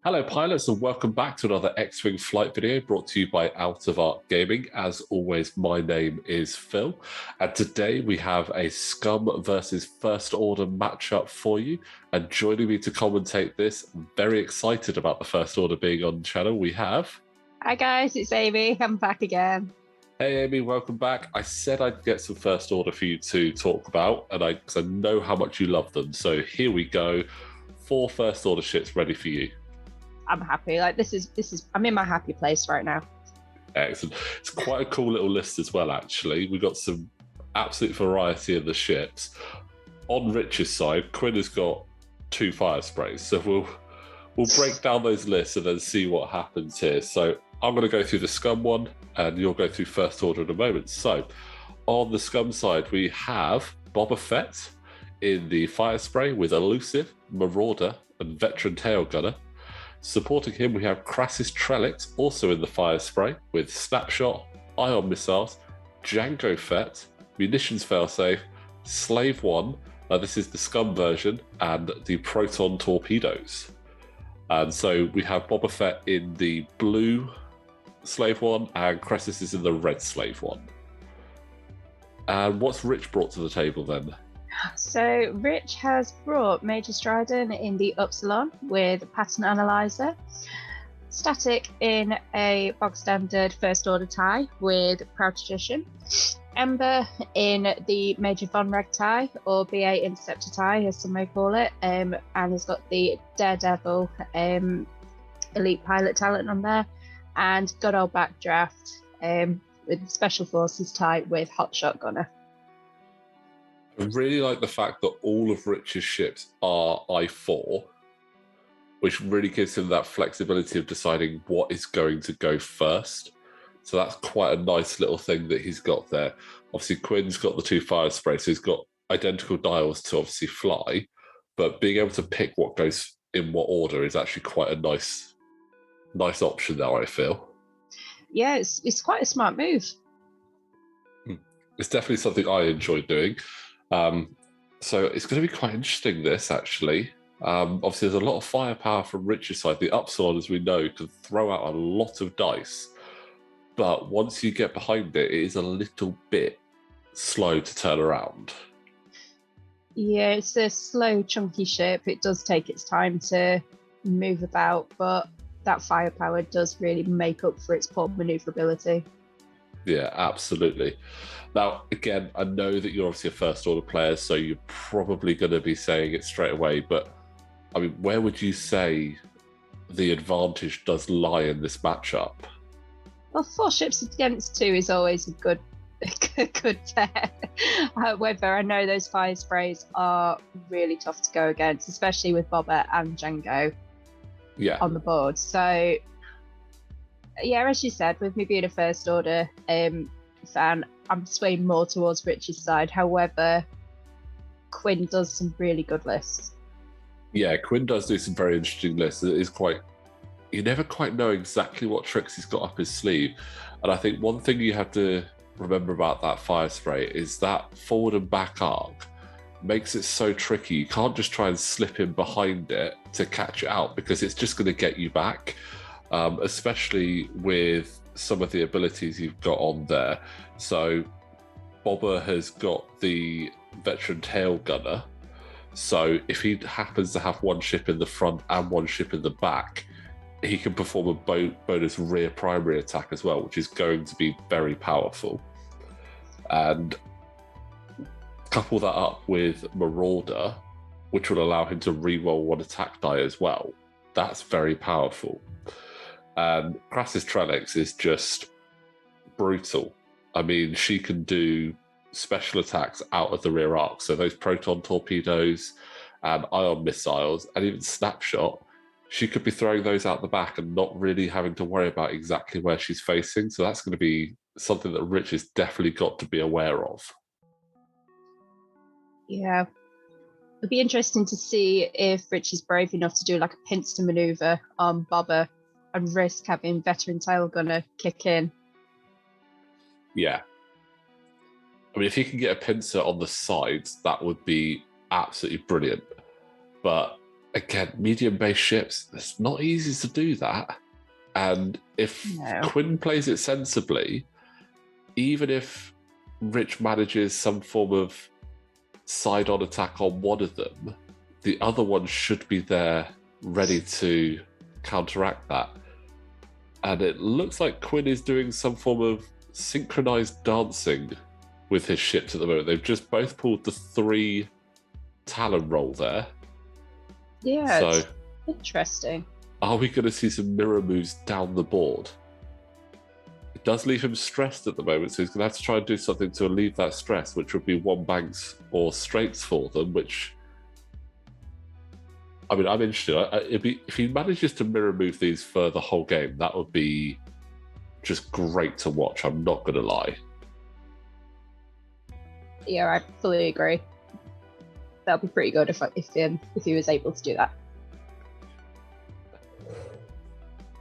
Hello, pilots, and welcome back to another X-Wing flight video brought to you by Out of Arc Gaming. As always, my name is Phil, and today we have a Scum versus First Order matchup for you. And joining me to commentate this, I'm very excited about the First Order being on the channel. We have... Hi guys, it's Amy. I'm back again. Hey Amy, welcome back. I said I'd get some First Order for you to talk about, and because I know how much you love them. So here we go. 4 First Order ships ready for you. I'm happy. Like this is I'm in my happy place right now. Excellent. It's quite a cool little list as well, actually. We've got some absolute variety of the ships. On Rich's side, Quinn has got 2 fire sprays. So we'll break down those lists and then see what happens here. So I'm going to go through the Scum one, and you'll go through First Order in a moment. So on the Scum side, we have Boba Fett in the fire spray with Elusive, Marauder, and Veteran Tail Gunner. Supporting him, we have Crassus Trellix, also in the fire spray, with Snapshot, Ion Missiles, Jango Fett, Munitions Failsafe, Slave 1, this is the Scum version, and the Proton Torpedoes. And so we have Boba Fett in the blue Slave 1, and Crassus is in the red Slave 1. And what's Rich brought to the table then? So Rich has brought Major Stridon in the Upsilon with Pattern Analyzer, Static in a bog standard First Order tie with Proud Tradition, Ember in the Major Von Reg tie, or BA Interceptor tie as some may call it, and has got the Daredevil Elite Pilot talent on there, and good old Backdraft with Special Forces tie with Hotshot Gunner. I really like the fact that all of Rich's ships are I4, which really gives him that flexibility of deciding what is going to go first. So that's quite a nice little thing that he's got there. Obviously, Quinn's got the 2 fire sprays, so he's got identical dials to obviously fly, but being able to pick what goes in what order is actually quite a nice option there, I feel. Yeah, it's quite a smart move. It's definitely something I enjoy doing. So it's going to be quite interesting, this, actually. Obviously, there's a lot of firepower from Rich's side. The Upsilon, as we know, can throw out a lot of dice. But once you get behind it, it is a little bit slow to turn around. Yeah, it's a slow, chunky ship. It does take its time to move about, but that firepower does really make up for its poor maneuverability. Yeah, absolutely. Now, again, I know that you're obviously a First Order player, so you're probably going to be saying it straight away, but I mean, where would you say the advantage does lie in this matchup? Well, 4 ships against 2 is always a good pair. However, I know those fire sprays are really tough to go against, especially with Boba and Jango on the board. So, yeah, as you said, with me being a First Order fan, I'm swaying more towards Rich's side. However, Quinn does some really good lists. Yeah, Quinn does do some very interesting lists. It is quite... You never quite know exactly what tricks he's got up his sleeve. And I think one thing you have to remember about that fire spray is that forward and back arc makes it so tricky. You can't just try and slip in behind it to catch it out, because it's just going to get you back, especially with some of the abilities you've got on there. So Boba has got the Veteran Tail Gunner. So if he happens to have 1 ship in the front and 1 ship in the back, he can perform a bonus rear primary attack as well, which is going to be very powerful. And couple that up with Marauder, which will allow him to reroll 1 attack die as well. That's very powerful. And Crassus Trellix is just brutal. I mean, she can do special attacks out of the rear arc. So those proton torpedoes and ion missiles and even Snapshot, she could be throwing those out the back and not really having to worry about exactly where she's facing. So that's going to be something that Rich has definitely got to be aware of. Yeah. It'd be interesting to see if Rich is brave enough to do like a pincer maneuver on Boba and risk having Veteran Tail Gunner kick in. Yeah. I mean, if he can get a pincer on the sides, that would be absolutely brilliant. But again, medium-based ships, it's not easy to do that. And if Quinn plays it sensibly, even if Rich manages some form of side-on attack on one of them, the other one should be there ready to counteract that. And it looks like Quinn is doing some form of synchronized dancing with his ships at the moment. They've just both pulled the 3 Talon roll there. Yeah, so interesting. Are we going to see some mirror moves down the board? It does leave him stressed at the moment, so he's going to have to try and do something to relieve that stress, which would be one banks or straights for them, which... I mean, I'm interested. If he manages to mirror move these for the whole game, that would be just great to watch. I'm not going to lie. Yeah, I fully agree. That'd be pretty good if he was able to do that.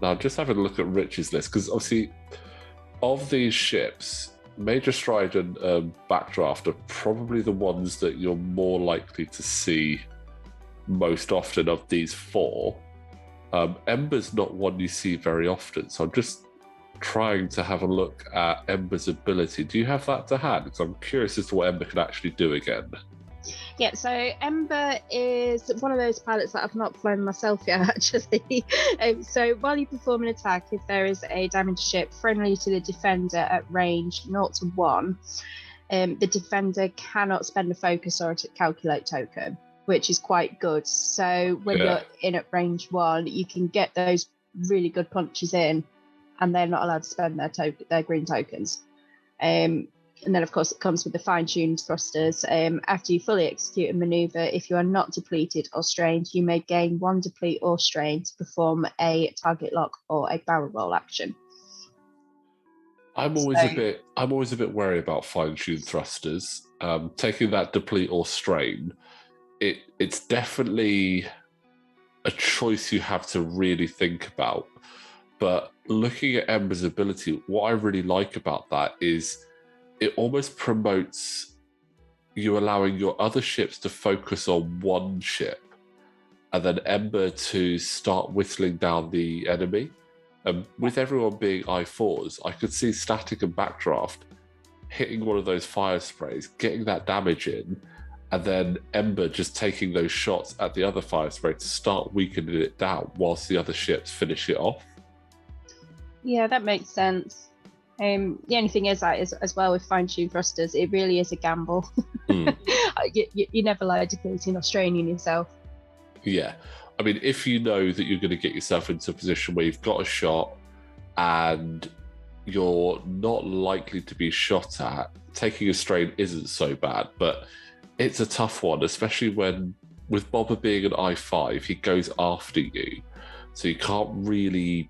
Now, just having a look at Rich's list, because obviously, of these ships, Major Stride and Backdraft are probably the ones that you're more likely to see most often of these 4. Ember's not one you see very often, so I'm just trying to have a look at Ember's ability. Do you have that to hand? Because I'm curious as to what Ember can actually do again. Yeah, so Ember is one of those pilots that I've not flown myself yet, actually. So while you perform an attack, if there is a damaged ship friendly to the defender at range 0 to 1, the defender cannot spend a focus or a calculate token, which is quite good. So when you're in at range 1, you can get those really good punches in, and they're not allowed to spend their green tokens. And then, of course, it comes with the fine-tuned thrusters. After you fully execute a maneuver, if you are not depleted or strained, you may gain 1 deplete or strain to perform a target lock or a barrel roll action. I'm always a bit wary about fine-tuned thrusters. Taking that deplete or strain, it's definitely a choice you have to really think about. But looking at Ember's ability, what I really like about that is it almost promotes you allowing your other ships to focus on one ship and then Ember to start whittling down the enemy. With everyone being I4s, I could see Static and Backdraft hitting one of those fire sprays, getting that damage in, and then Ember just taking those shots at the other fire spray to start weakening it down whilst the other ships finish it off. Yeah, that makes sense. The only thing is that as well with fine-tuned thrusters, it really is a gamble. You never like depleting or straining yourself. Yeah. I mean, if you know that you're going to get yourself into a position where you've got a shot and you're not likely to be shot at, taking a strain isn't so bad, but it's a tough one, especially when, with Bobber being an I5, he goes after you. So you can't really...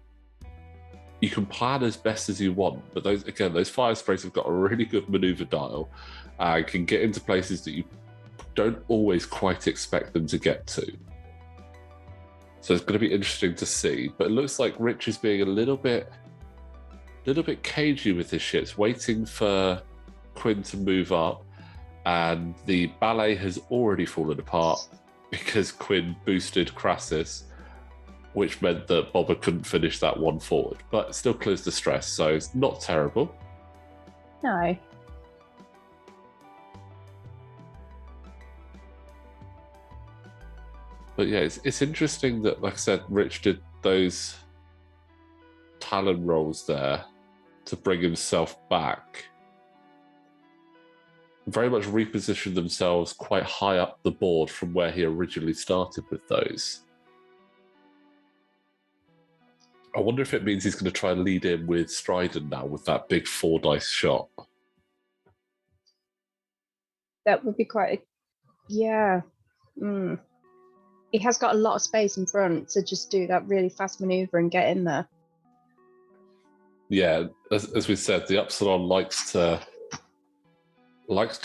You can plan as best as you want, but those fire sprays have got a really good maneuver dial and can get into places that you don't always quite expect them to get to. So it's going to be interesting to see. But it looks like Rich is being a little bit cagey with his ships, waiting for Quinn to move up, and the ballet has already fallen apart because Quinn boosted Crassus, which meant that Bobber couldn't finish that one forward, but still clears the stress, so it's not terrible. No. But yeah, it's interesting that, like I said, Rich did those Talon rolls there to bring himself back. Very much repositioned themselves quite high up the board from where he originally started with those. I wonder if it means he's going to try and lead in with Stridon now with that big 4 dice shot. That would be quite... Yeah. He has got a lot of space in front to just do that really fast maneuver and get in there. Yeah, as we said, the Upsilon likes to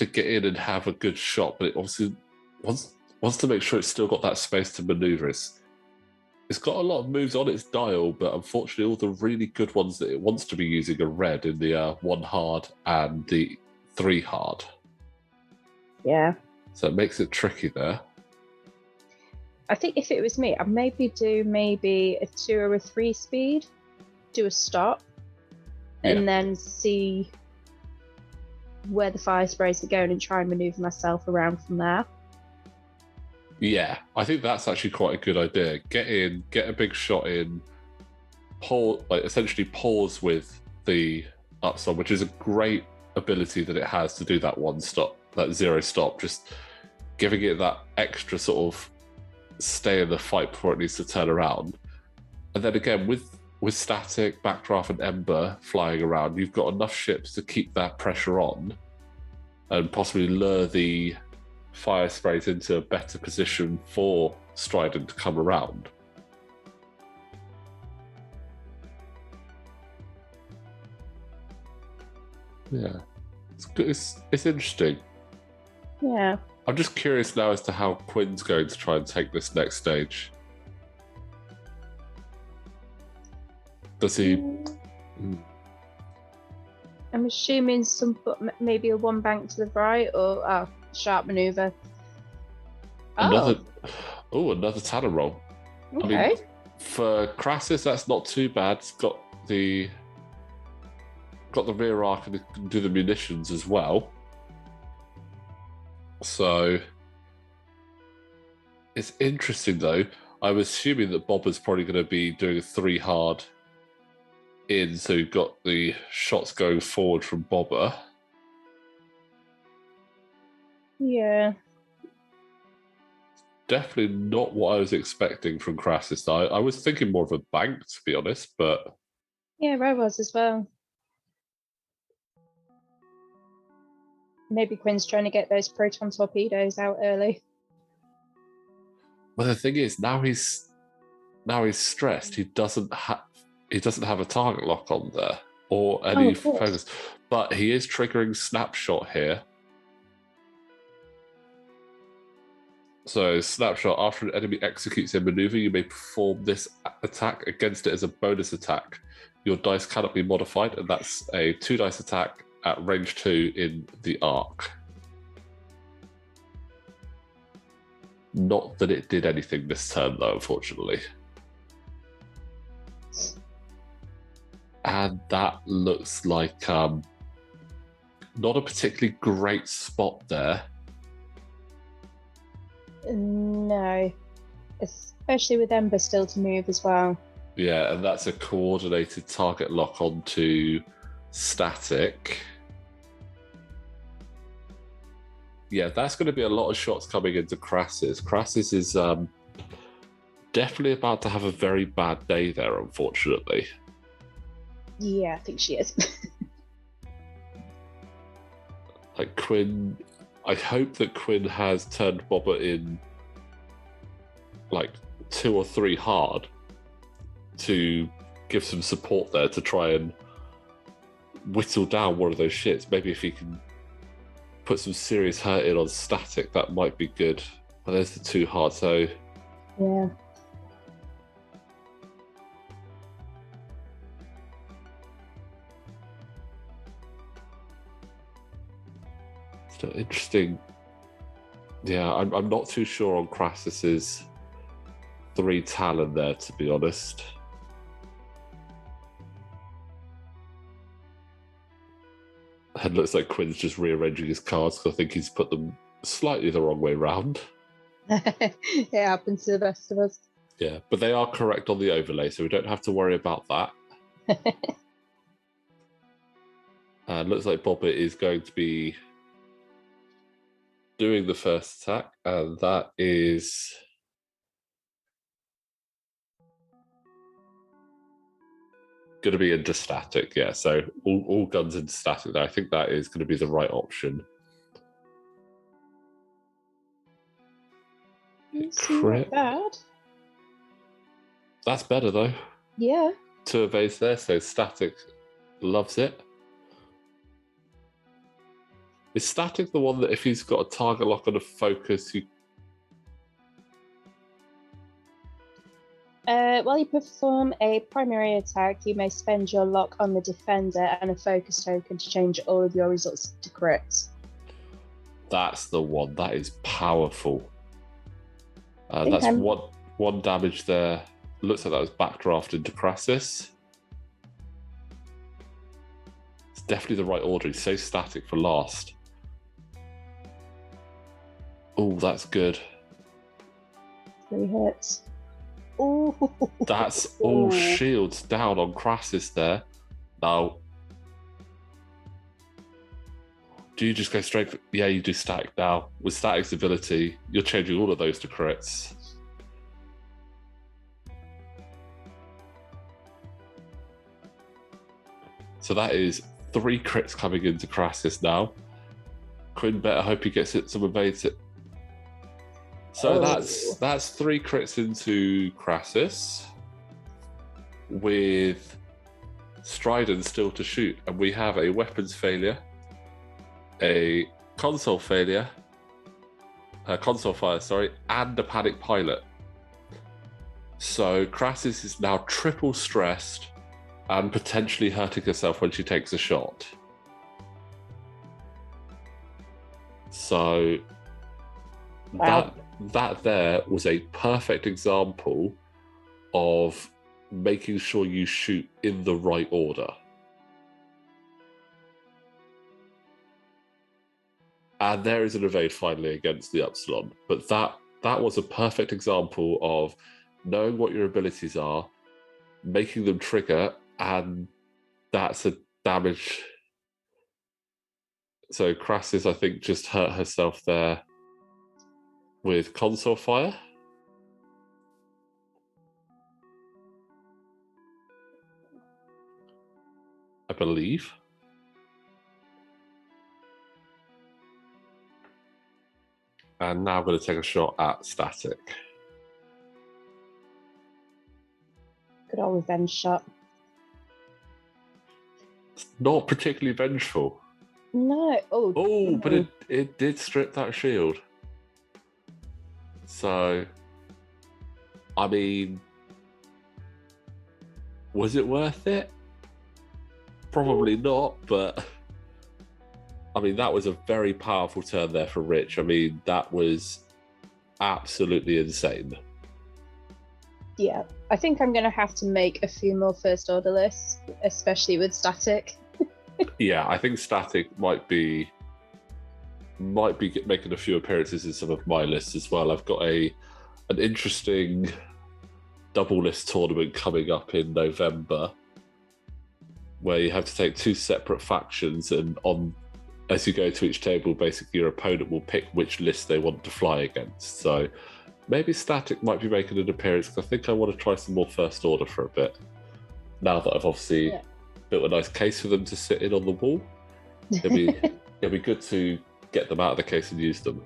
get in and have a good shot, but it obviously wants to make sure it's still got that space to maneuver. it's got a lot of moves on its dial, but unfortunately, all the really good ones that it wants to be using are red in the 1 hard and the 3 hard. Yeah. So it makes it tricky there. I think if it was me, I'd maybe do a 2 or a 3 speed, do a stop, and then see where the fire sprays are going and try and maneuver myself around from there. Yeah, I think that's actually quite a good idea. Get in, get a big shot in, essentially pause with the upstop, which is a great ability that it has to do that 1 stop, that 0 stop, just giving it that extra sort of stay in the fight before it needs to turn around. And then again, with Static, Backdraft, and Ember flying around, you've got enough ships to keep that pressure on and possibly lure the fire sprays into a better position for Strident to come around. Yeah, it's good. It's interesting. Yeah. I'm just curious now as to how Quinn's going to try and take this next stage. Does he? I'm assuming maybe a 1 bank to the right, or sharp maneuver. Another Talon roll. Okay. I mean, for Crassus, that's not too bad. It's got the rear arc and it can do the munitions as well. So it's interesting though. I was assuming that Bobber's probably going to be doing a 3 hard in, so you've got the shots going forward from Bobber. Yeah. Definitely not what I was expecting from Crassus. I was thinking more of a bank, to be honest, but... Yeah, I was as well. Maybe Quinn's trying to get those proton torpedoes out early. Well, the thing is, now he's stressed. He doesn't have a target lock on there or any focus, but he is triggering snapshot here. So snapshot, after an enemy executes a maneuver, you may perform this attack against it as a bonus attack. Your dice cannot be modified, and that's a 2 dice attack at range 2 in the arc. Not that it did anything this turn, though, unfortunately. And that looks like not a particularly great spot there. No, especially with Ember still to move as well. Yeah, and that's a coordinated target lock onto Static. Yeah, that's going to be a lot of shots coming into Crassus. Crassus is definitely about to have a very bad day there, unfortunately. Yeah, I think she is. Like Quinn, I hope that Quinn has turned Bobber in like 2 or 3 hard to give some support there to try and whittle down one of those shits. Maybe if he can put some serious hurt in on Static, that might be good. But there's the 2 hard, so... Yeah. Still interesting. Yeah, I'm not too sure on Crassus's 3 Talon there, to be honest. It looks like Quinn's just rearranging his cards because I think he's put them slightly the wrong way round. It happens to the best of us. Yeah, but they are correct on the overlay, so we don't have to worry about that. Looks like Bobber is going to be doing the first attack, and that is... going to be into Static, yeah. So all guns into Static there. I think that is going to be the right option. It's not bad. That's better though. Yeah. 2 evades there, so Static loves it. Is Static the one that if he's got a target lock on a focus, While you perform a primary attack, you may spend your lock on the defender and a focus token to change all of your results to crits. That's the one. That is powerful. That's one damage there. Looks like that was backdrafted to Crassus. It's definitely the right order. He's so static for last. Oh, that's good. 3 hits. Ooh. That's all shields down on Crassus there. Now, do you just go straight for... Yeah, you do static now. With static's ability, you're changing all of those to crits. So that is 3 crits coming into Crassus now. Quinn better hope he gets it, some evades it. So that's 3 crits into Crassus with Stridon still to shoot, and we have a weapons failure, a console fire, and a panic pilot. So Crassus is now triple stressed and potentially hurting herself when she takes a shot. So wow. that there was a perfect example of making sure you shoot in the right order. And there is an evade finally against the Upsilon. But that was a perfect example of knowing what your abilities are, making them trigger, and that's a damage. So Crassus, I think, just hurt herself there with console fire. I believe. And now I'm going to take a shot at static. Good old revenge shot. It's not particularly vengeful. No. Oh, but it did strip that shield. So, I mean, was it worth it? Probably not, but I mean, that was a very powerful turn there for Rich. I mean, that was absolutely insane. Yeah, I think I'm going to have to make a few more first order lists, especially with static. Yeah, I think static might be making a few appearances in some of my lists as well. I've got an interesting double list tournament coming up in November where you have to take 2 separate factions, and as you go to each table, basically your opponent will pick which list they want to fly against. So maybe static might be making an appearance, because I think I want to try some more first order for a bit. Now that I've obviously built a nice case for them to sit in on the wall, it'll be good to get them out of the case and use them.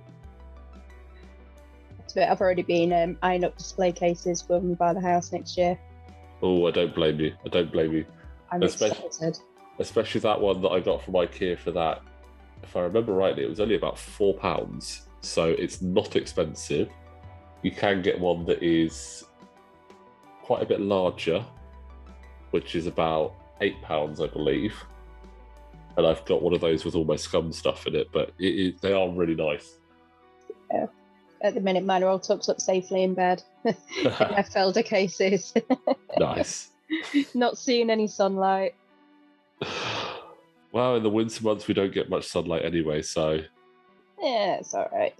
I've already been eyeing up display cases when we buy the house next year. Oh, I don't blame you. I'm excited. Especially that one that I got from IKEA for that. If I remember rightly, it was only about £4, so it's not expensive. You can get one that is quite a bit larger, which is about £8, I believe. And I've got one of those with all my Scum stuff in it, but they are really nice. Yeah. At the minute, mine are all tucked up safely in bed in their Felder cases. Nice. Not seeing any sunlight. Well, in the winter months, we don't get much sunlight anyway, so... Yeah, it's all right.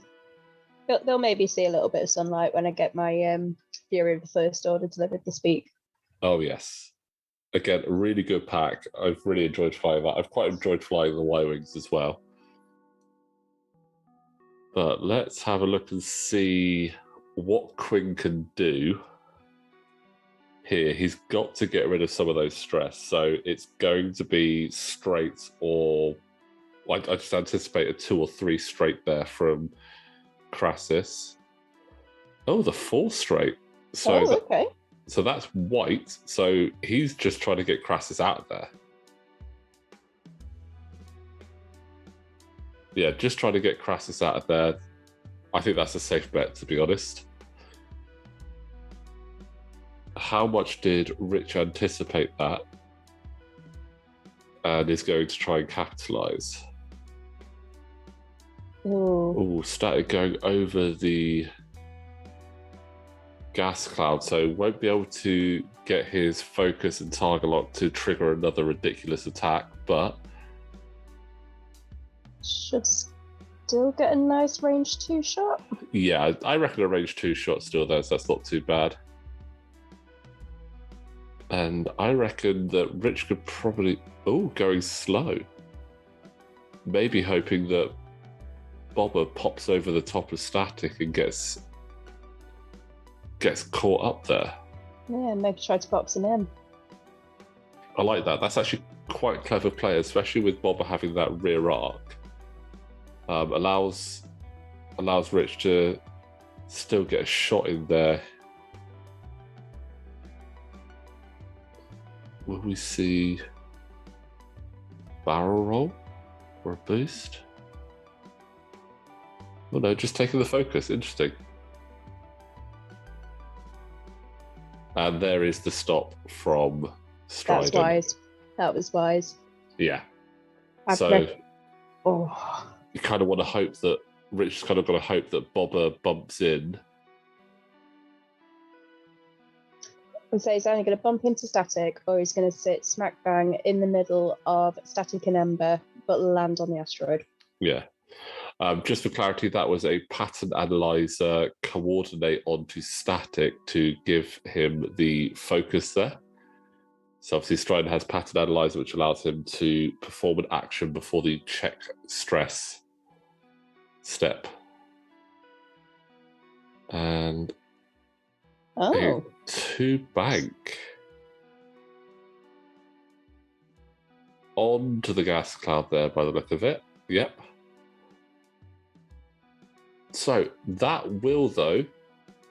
They'll maybe see a little bit of sunlight when I get my Fury of the First Order delivered this week. Oh, yes. Again, a really good pack. I've really enjoyed flying that. I've quite enjoyed flying the Y-Wings as well. But let's have a look and see what Quinn can do here. He's got to get rid of some of those stress. So it's going to be straight, or I just anticipate a 2 or 3 straight there from Crassus. Oh, the 4 straight. So okay. So that's white. So he's just trying to get Crassus out of there. Yeah, just trying to get Crassus out of there. I think that's a safe bet, to be honest. how much did Rich anticipate that and is going to try and capitalise? Ooh. Static going over the gas cloud, so won't be able to get his focus and target lock to trigger another ridiculous attack, but should still get a nice range 2 shot. Yeah, I reckon a range 2 shot still there, so that's not too bad. And I reckon that Rich could probably... going slow. Maybe hoping that Bobber pops over the top of Static and gets caught up there. Yeah, maybe try to box him in. I like that. That's actually quite clever play, especially with Bobber having that rear arc. Allows Rich to still get a shot in there. Will we see barrel roll or a boost? Oh no, just taking the focus. Interesting. And there is the stop from Stridon. That's wise. That was wise. Yeah. You kind of want to hope that Rich's kind of got to hope that Bobber bumps in. And so he's either going to bump into Static or he's going to sit smack bang in the middle of Static and Ember but land on the asteroid. Yeah. Just for clarity, that was a pattern analyzer coordinate onto Static to give him the focus there. So obviously Stridon has pattern analyzer, which allows him to perform an action before the check stress step. And a 2 bank onto the gas cloud there by the look of it. Yep. So that will, though,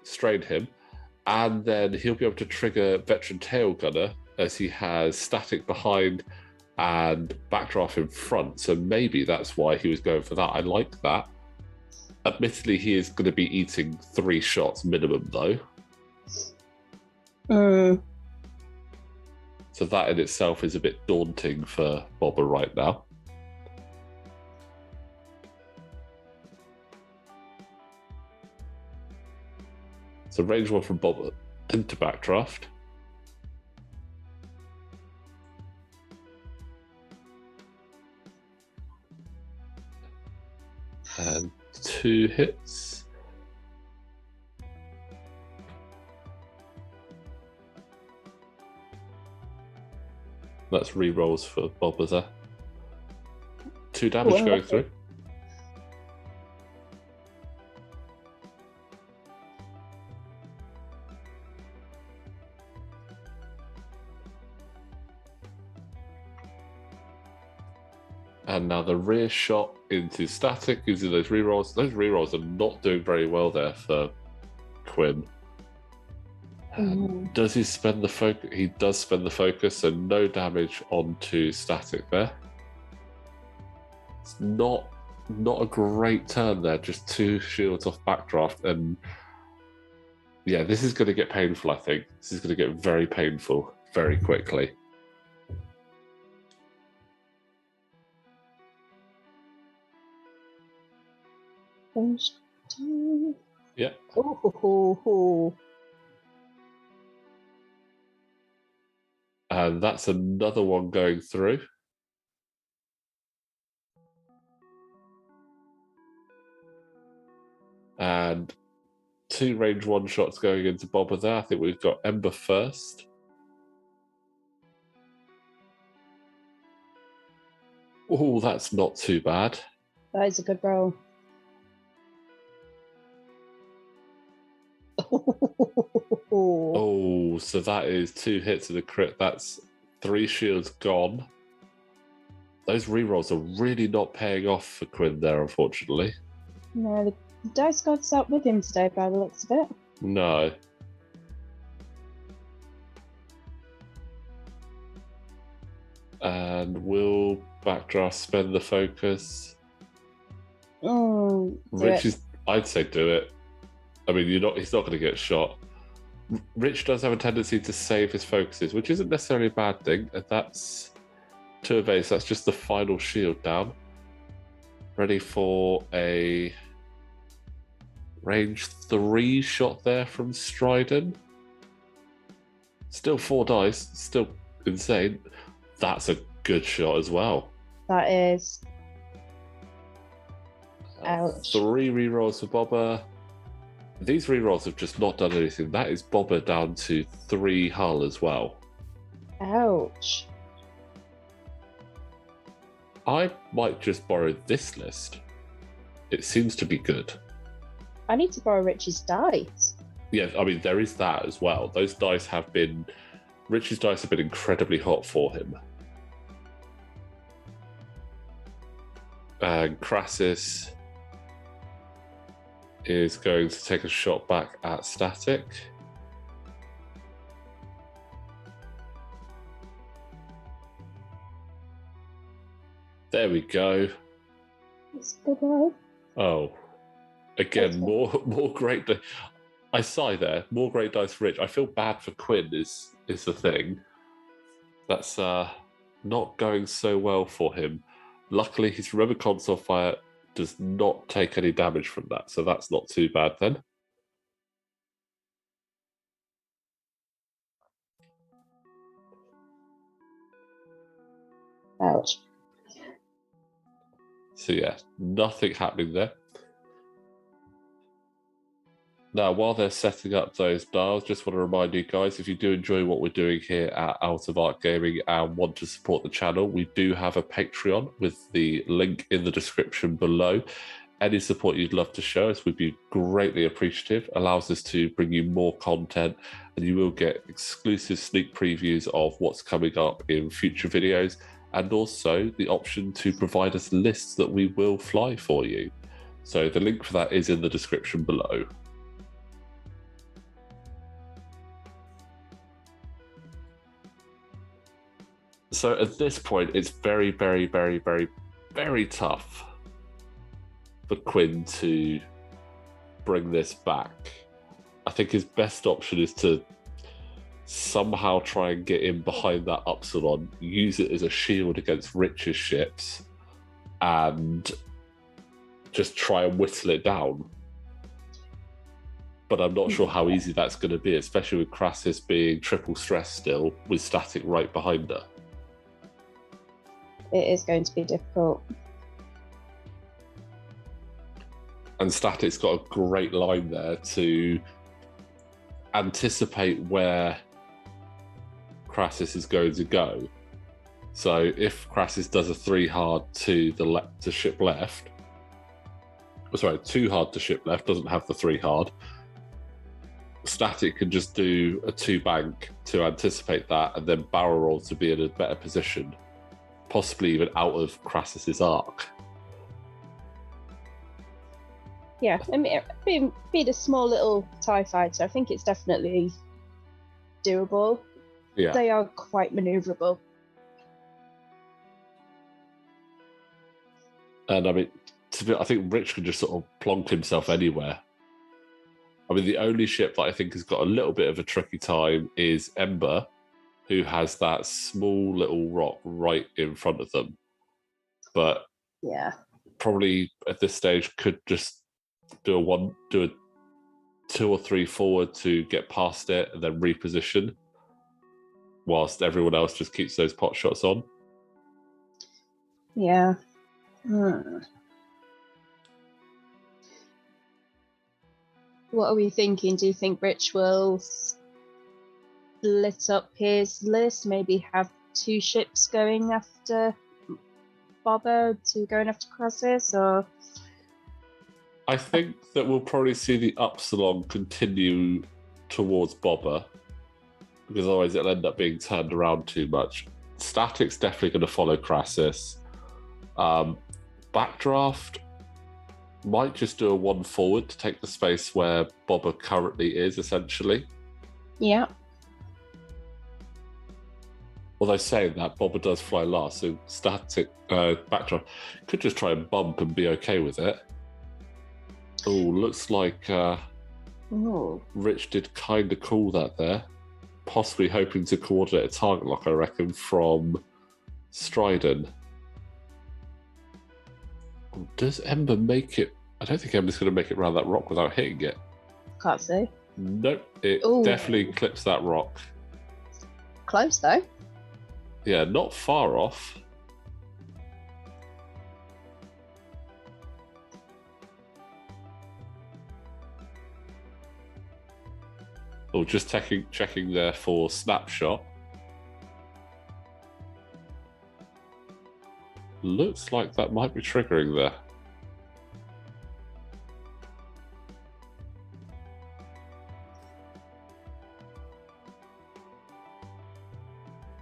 strain him, and then he'll be able to trigger Veteran Tail Gunner as he has Static behind and Backdraft in front. So maybe that's why he was going for that. I like that. Admittedly, he is going to be eating 3 shots minimum, though. So that in itself is a bit daunting for Bobber right now. So range 1 from Bobber into Backdraft. And 2 hits. That's re-rolls for Bobber there. 2 damage going through. And now the rear shot into Static using those rerolls. Those rerolls are not doing very well there for Quinn. Does he spend the focus? He does spend the focus, so no damage onto Static there. It's not a great turn there, just 2 shields off Backdraft. And yeah, this is going to get painful, I think. This is going to get very painful very quickly. Yeah. And that's another one going through. And 2 range 1 shots going into Bobber there. I think we've got Ember first. Oh, that's not too bad. That is a good roll. Oh, so that is 2 hits and a crit. That's 3 shields gone. Those rerolls are really not paying off for Quinn there, unfortunately. No, the dice god's out with him today by the looks of it. No. And will Backdraft spend the focus? Rich is, I'd say do it. I mean, he's not going to get shot. Rich does have a tendency to save his focuses, which isn't necessarily a bad thing. And that's 2 evades. That's just the final shield down. Ready for a range 3 shot there from Stridon. Still 4 dice, still insane. That's a good shot as well. That is. Ouch. 3 rerolls for Bobber. These rerolls have just not done anything. That is Bobber down to 3 hull as well. Ouch. I might just borrow this list. It seems to be good. I need to borrow Rich's dice. Yeah, I mean, there is that as well. Those dice have been... Rich's dice have been incredibly hot for him. And Crassus is going to take a shot back at Static. There we go. That's a good roll. Oh, again, more great. I sigh there. More great dice for Rich. I feel bad for Quinn. Is the thing that's not going so well for him. Luckily, his Remember Console Fire does not take any damage from that, so that's not too bad then. Ouch. So yeah, nothing happening there. Now, while they're setting up those dials, just want to remind you guys, if you do enjoy what we're doing here at Out of Arc Gaming and want to support the channel, we do have a Patreon with the link in the description below. Any support you'd love to show us would be greatly appreciative. Allows us to bring you more content, and you will get exclusive sneak previews of what's coming up in future videos, and also the option to provide us lists that we will fly for you. So the link for that is in the description below. So at this point, it's very, very, very, very, very tough for Quinn to bring this back. I think his best option is to somehow try and get in behind that Upsilon, use it as a shield against Rich's ships, and just try and whittle it down. But I'm not sure how easy that's going to be, especially with Crassus being triple stressed still, with Static right behind her. It is going to be difficult. And Static's got a great line there to anticipate where Crassus is going to go. So if Crassus does a 3 hard to the to ship left, sorry, 2 hard to ship left, doesn't have the 3 hard, Static can just do a 2 bank to anticipate that and then barrel roll to be in a better position, possibly even out of Crassus's arc. Yeah, I mean, being a small little TIE fighter, I think it's definitely doable. Yeah. They are quite maneuverable. And I mean, I think Rich can just sort of plonk himself anywhere. I mean, the only ship that I think has got a little bit of a tricky time is Ember, who has that small little rock right in front of them. But yeah, probably at this stage could just do a 2 or 3 forward to get past it and then reposition, whilst everyone else just keeps those pot shots on. Yeah. What are we thinking? Do you think Rich will split up his list? Maybe have 2 ships going after Bobber, 2 going after Crassus, or? I think that we'll probably see the Upsilon continue towards Bobber, because otherwise it'll end up being turned around too much. Static's definitely going to follow Crassus. Backdraft might just do a 1 forward to take the space where Bobber currently is, essentially. Yeah. Although saying that, Bobber does fly last, so Static Backdraft could just try and bump and be okay with it. Oh, looks like Ooh. Rich did kind of call that there. Possibly hoping to coordinate a target lock, I reckon, from Stridon. Does Ember make it? I don't think Ember's going to make it around that rock without hitting it. Can't see. Nope, it Ooh. definitely clips that rock. Close though. Yeah, not far off. Oh, just checking there for snapshot. Looks like that might be triggering there.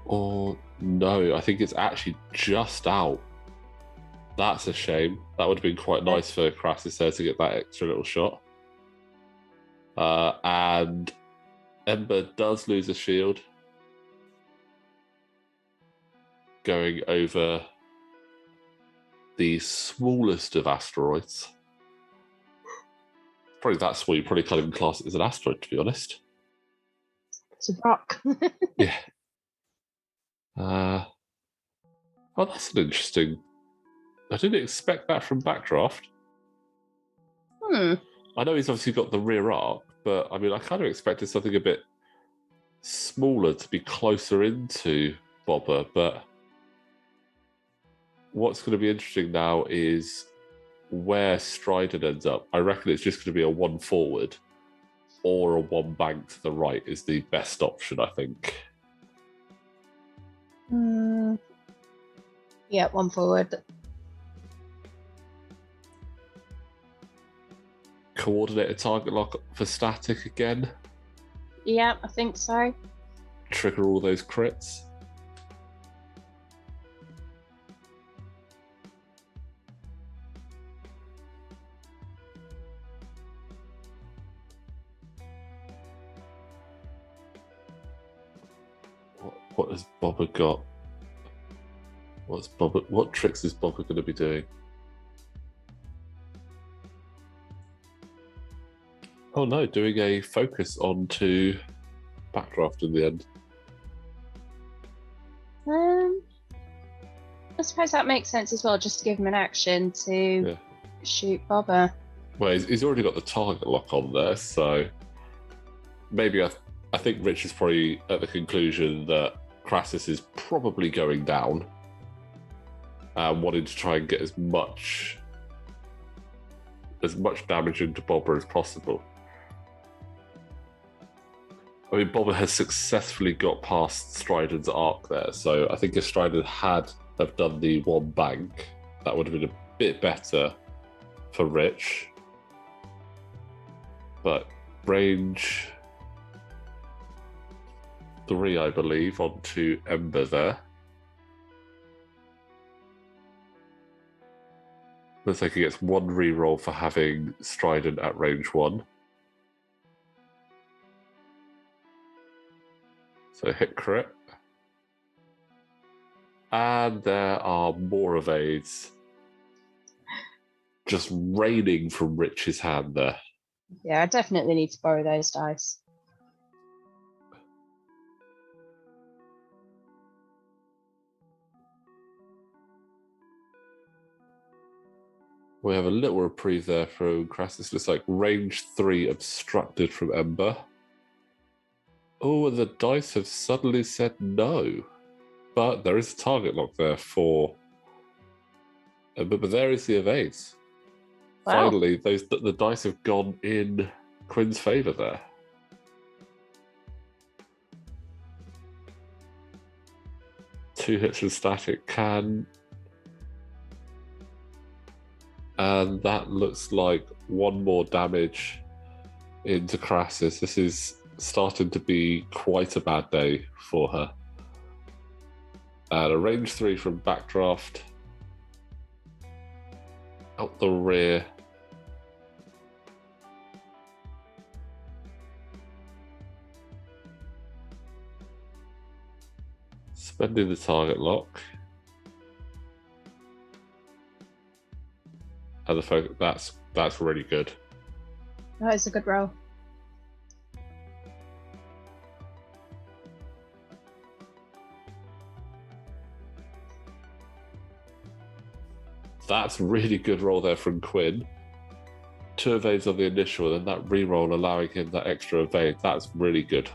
Or no, I think it's actually just out. That's a shame. That would have been quite nice for Crassus there to get that extra little shot. And Ember does lose a shield. Going over the smallest of asteroids. Probably that's why you probably can't even class it as an asteroid, to be honest. It's a rock. Yeah. Oh, that's an interesting. I didn't expect that from Backdraft. I know he's obviously got the rear arc, but I mean, I kind of expected something a bit smaller to be closer into Bobber. But what's going to be interesting now is where Stridon ends up. I reckon it's just going to be a one forward or a one bank to the right is the best option, I think. Yeah, one forward. Coordinate a target lock for static again. Yeah, I think so. Trigger all those crits. What has Bobber got? What tricks is Bobber going to be doing? Oh no, doing a focus onto Backdraft in the end. I suppose that makes sense as well, just to give him an action to shoot Bobber. Well, he's already got the target lock on there, so maybe I think Rich is probably at the conclusion that Crassus is probably going down, wanting to try and get as much damage into Bobber as possible. I mean, Bobber has successfully got past Stridon's arc there, so I think if Stridon had have done the one bank, that would have been a bit better for Rich. But range 3, I believe, onto Ember there. Looks like he gets one reroll for having Stridon at range 1. So hit crit. And there are more evades just raining from Rich's hand there. Yeah, I definitely need to borrow those dice. We have a little reprieve there from Crassus. Looks like range 3 obstructed from Ember. Oh, and the dice have suddenly said no. But there is a target lock there for Ember, but there is the evades. Wow. Finally, the dice have gone in Quinn's favour there. Two hits from static can. And that looks like one more damage into Crassus. This is starting to be quite a bad day for her. And a range 3 from Backdraft. Out the rear. Spending the target lock. And the focus, that's really good. That is a good roll. That's really good roll there from Quinn. 2 evades on the initial, and that reroll allowing him that extra evade. That's really good.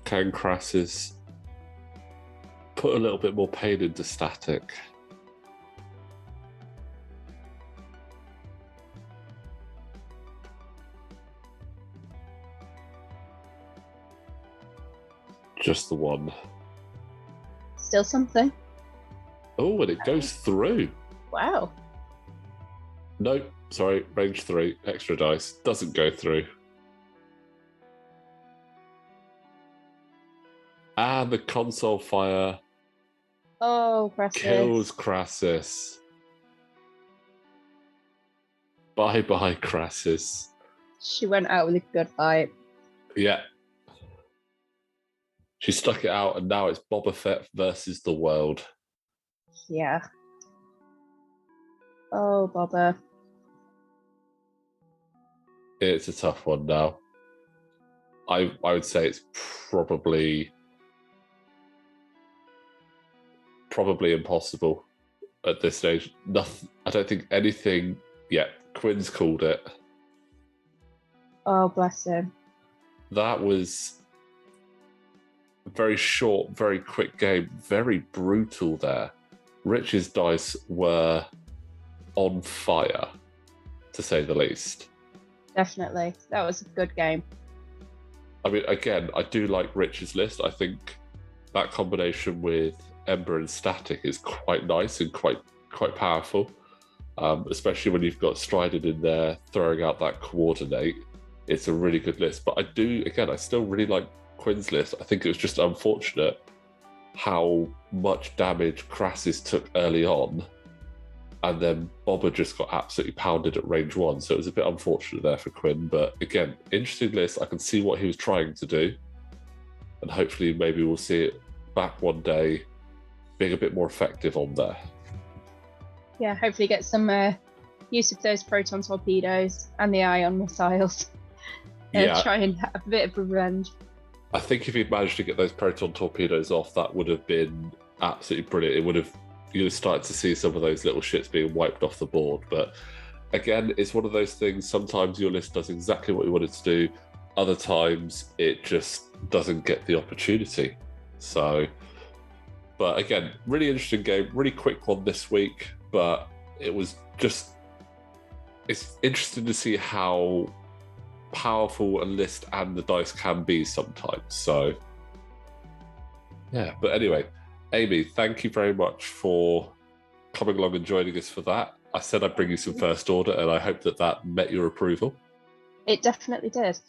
Can Crassus put a little bit more pain into Static? Just the one. Still something. Oh, and it goes through. Wow. Nope, sorry, range 3, extra dice. Doesn't go through. And the console fire Crassus. kills Crassus. Bye-bye, Crassus. She went out with a good fight. Yeah. She stuck it out, and now it's Boba Fett versus the world. Yeah. Oh, Boba. It's a tough one now. I would say it's probably impossible at this stage. Nothing. I don't think anything yet. Quinn's called it. Oh, bless him. That was a very short, very quick game. Very brutal there. Rich's dice were on fire, to say the least. Definitely. That was a good game. I mean, again, I do like Rich's list. I think that combination with Ember and Static is quite nice and quite powerful, especially when you've got Strident in there throwing out that coordinate. It's a really good list. But I still really like Quinn's list. I think it was just unfortunate how much damage Crassus took early on, and then Boba just got absolutely pounded at range 1. So it was a bit unfortunate there for Quinn. But again, interesting list. I can see what he was trying to do, and hopefully maybe we'll see it back one day being a bit more effective on there. Yeah, hopefully get some use of those proton torpedoes and the ion missiles. Try and have a bit of revenge. I think if he'd managed to get those proton torpedoes off, that would have been absolutely brilliant. You'd have started to see some of those little shits being wiped off the board. But again, it's one of those things. Sometimes your list does exactly what you want it to do. Other times it just doesn't get the opportunity. So, but again, really interesting game, really quick one this week. But it's interesting to see how powerful a list and the dice can be sometimes. So yeah, but anyway, Amy, thank you very much for coming along and joining us for that. I said I'd bring you some first order, and I hope that met your approval. It definitely did.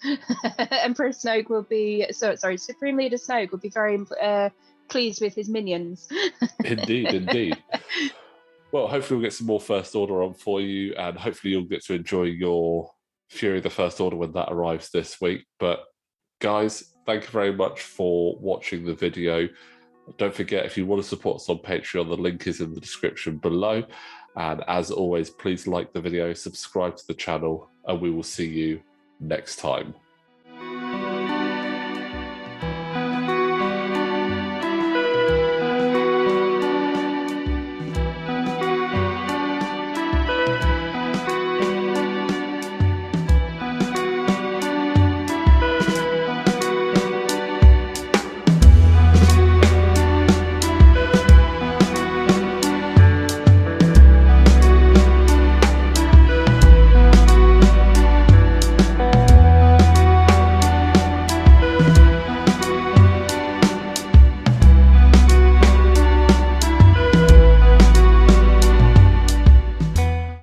Emperor Snoke will be Supreme Leader Snoke will be very pleased with his minions. Indeed. Well, hopefully we'll get some more first order on for you, and hopefully you'll get to enjoy your Fury of the First Order when that arrives this week. But guys, thank you very much for watching the video. Don't forget, if you want to support us on Patreon, the link is in the description below. And as always, please like the video, subscribe to the channel, and we will see you next time.